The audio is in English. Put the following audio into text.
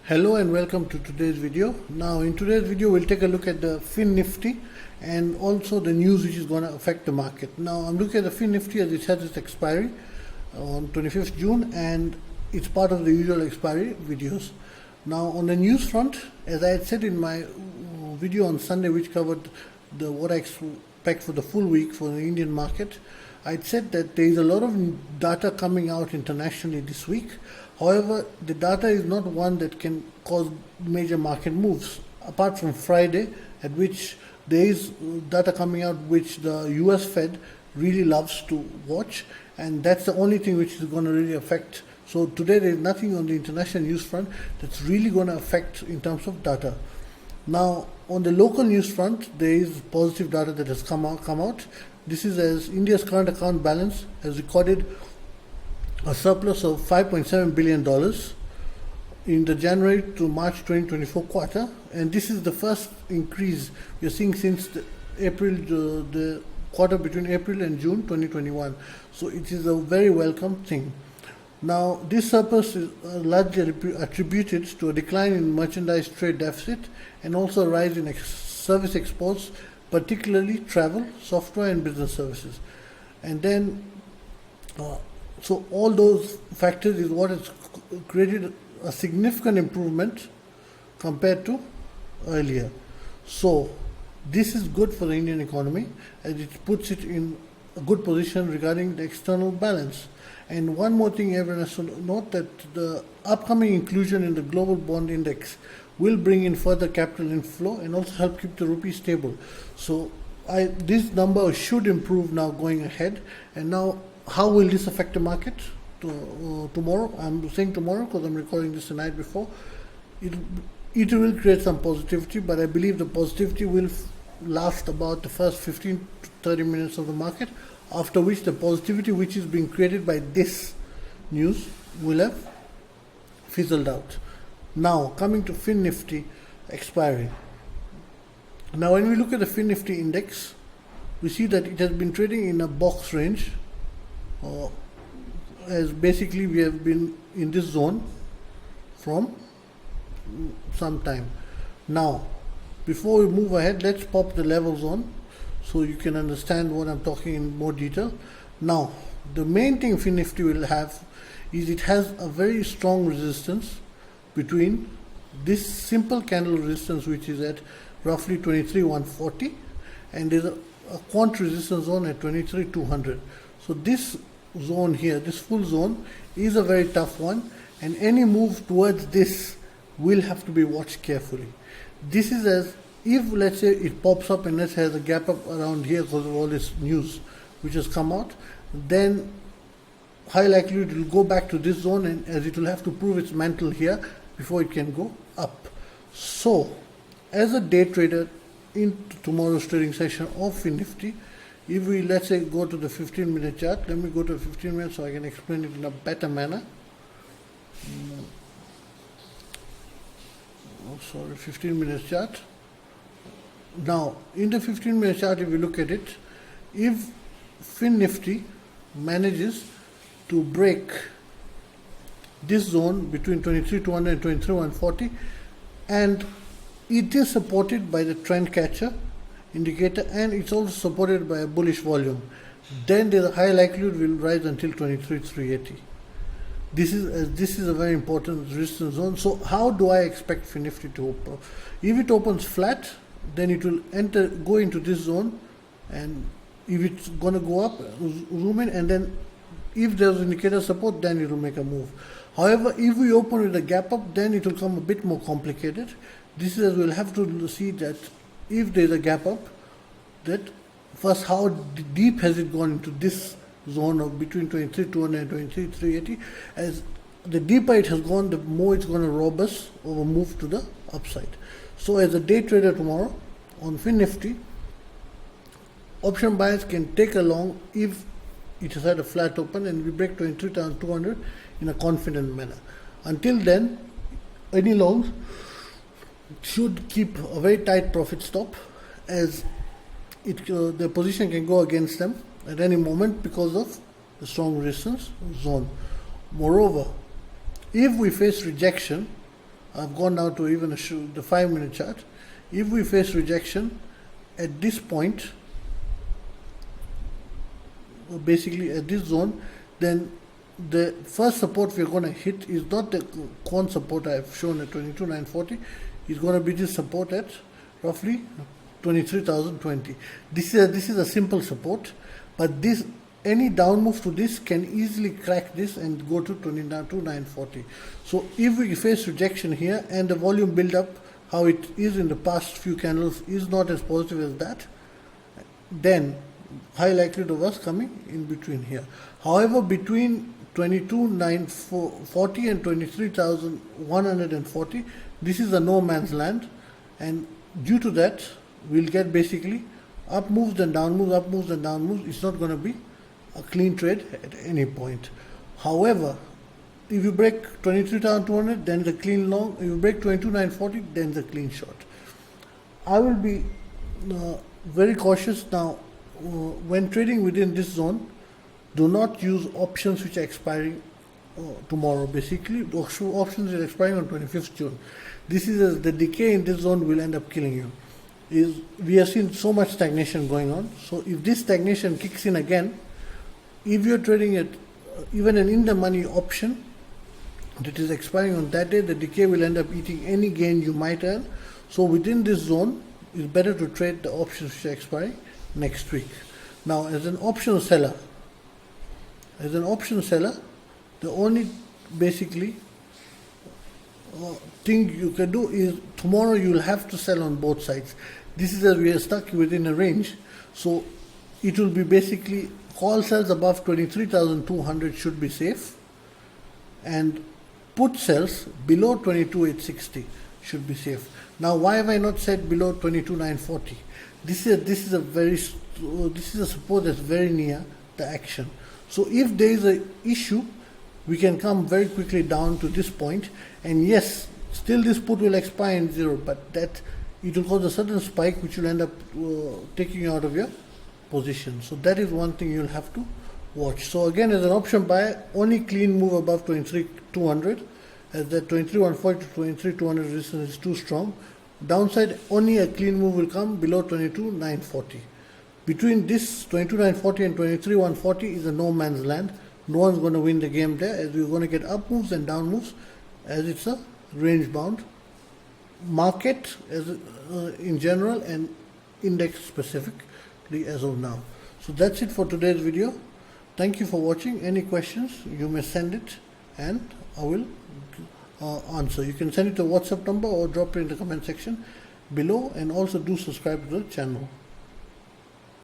Hello and welcome to today's video. Now in today's video we'll take a look at the Fin Nifty and also the news which is going to affect the market. Now I'm looking at the Fin Nifty as it has its expiry on 25th June and it's part of the usual expiry videos. Now on the news front, as I had said in my video on Sunday which covered what I expect for the full week for the Indian market, I said that there is a lot of data coming out internationally this week. However, the data is not one that can cause major market moves. Apart from Friday, at which there is data coming out which the US Fed really loves to watch, and that's the only thing which is going to really affect. So today there is nothing on the international news front that's really going to affect in terms of data. Now on the local news front, there is positive data that has come out. This is as India's current account balance has recorded a surplus of $5.7 billion in the January to March 2024 quarter, and this is the first increase we are seeing since the quarter between April and June 2021. So it is a very welcome thing. Now this surplus is largely attributed to a decline in merchandise trade deficit and also a rise in service exports, particularly travel, software and business services. And then so all those factors is what has created a significant improvement compared to earlier. So this is good for the Indian economy as it puts it in a good position regarding the external balance. And one more thing everyone has to note, that the upcoming inclusion in the global bond index will bring in further capital inflow and also help keep the rupee stable. So this number should improve now going ahead. And now how will this affect the market tomorrow? I'm saying tomorrow because I'm recording this the night before. It will create some positivity, but I believe the positivity will last about the first 15 to 30 minutes of the market, after which the positivity which is being created by this news will have fizzled out. Now coming to Fin Nifty expiry. Now when we look at the Fin Nifty index, we see that it has been trading in a box range, as basically we have been in this zone from some time. Now before we move ahead, let's pop the level zone so you can understand what I'm talking in more detail. Now the main thing Fin Nifty will have is it has a very strong resistance between this simple candle resistance which is at roughly 23,140 and there's a quant resistance zone at 23,200. So this zone here, this full zone, is a very tough one, and any move towards this will have to be watched carefully. This is as if, let's say, it pops up and let's say has a gap up around here because of all this news which has come out, then high likelihood it will go back to this zone, and as it will have to prove its mantle here before it can go up. So as a day trader in tomorrow's trading session of Fin Nifty, if we, let's say, go to the 15-minute chart, let me go to 15 minutes so I can explain it in a better manner. 15-minute chart. Now in the 15-minute chart, if we look at it, if Fin Nifty manages to break this zone between 23,200 and 23,140, and it is supported by the trend catcher indicator and it's also supported by a bullish volume, then there's a high likelihood will rise until 23,380. This is a very important resistance zone. So how do I expect Fin Nifty to open? If it opens flat, then it will go into this zone, and if it's going to go up, zoom in, and then if there's indicator support, then it will make a move. However, if we open with a gap up, then it will come a bit more complicated. This is, we'll have to see that if there's a gap up, that first how deep has it gone into this zone of between 23,200 and 23,380. As the deeper it has gone, the more it's going to rob us or move to the upside. So as a day trader tomorrow on Fin Nifty, option buyers can take a long if it has had a flat open and we break 23,200 in a confident manner. Until then, any longs should keep a very tight profit stop, as the position can go against them at any moment because of the strong resistance zone. Moreover, if we face rejection I've gone down to even the 5-minute chart. If we face rejection at this point, basically at this zone, then the first support we're going to hit is not the con support I've shown at 22,940. It's going to be this support at roughly 23,020. This is a simple support, but this any down move to this can easily crack this and go to 22,940. So if we face rejection here and the volume build up how it is in the past few candles is not as positive as that, then high likelihood of us coming in between here. However, between 22,940 and 23,140, this is a no man's land, and due to that we'll get basically up moves and down moves, up moves and down moves. It's not going to be a clean trade at any point. However, if you break 23,200, then the clean long. If you break 22,940, then the clean short. I will be very cautious now when trading within this zone. Do not use options which are expiring tomorrow. Basically, options are expiring on 25th June. This is the decay in this zone will end up killing you. We have seen so much stagnation going on. So if this stagnation kicks in again, if you're trading it even an in the money option that is expiring on that day, the decay will end up eating any gain you might earn. So within this zone, it's better to trade the options which are expiring next week. Now, as an option seller, the only basically thing you can do is tomorrow you will have to sell on both sides. This is as we are stuck within a range, so it will be basically call sells above 23,200 should be safe, and put sells below 22,860 should be safe. Now, why have I not said below 22,940? This is a support that's very near the action. So if there is an issue, we can come very quickly down to this point, and yes, still this put will expire in zero, but that it will cause a certain spike which will end up taking you out of your position. So that is one thing you'll have to watch. So again, as an option buyer, only clean move above 23,200, as that 23,140 to 23,200 resistance is too strong. Downside, only a clean move will come below 22,940. Between this 22,940 and 23,140 is a no man's land. No one's going to win the game there, as we're going to get up moves and down moves, as it's a range bound market as in general and index specifically as of now. So that's it for today's video. Thank you for watching. Any questions, you may send it and I will answer. You can send it to WhatsApp number or drop it in the comment section below, and also do subscribe to the channel.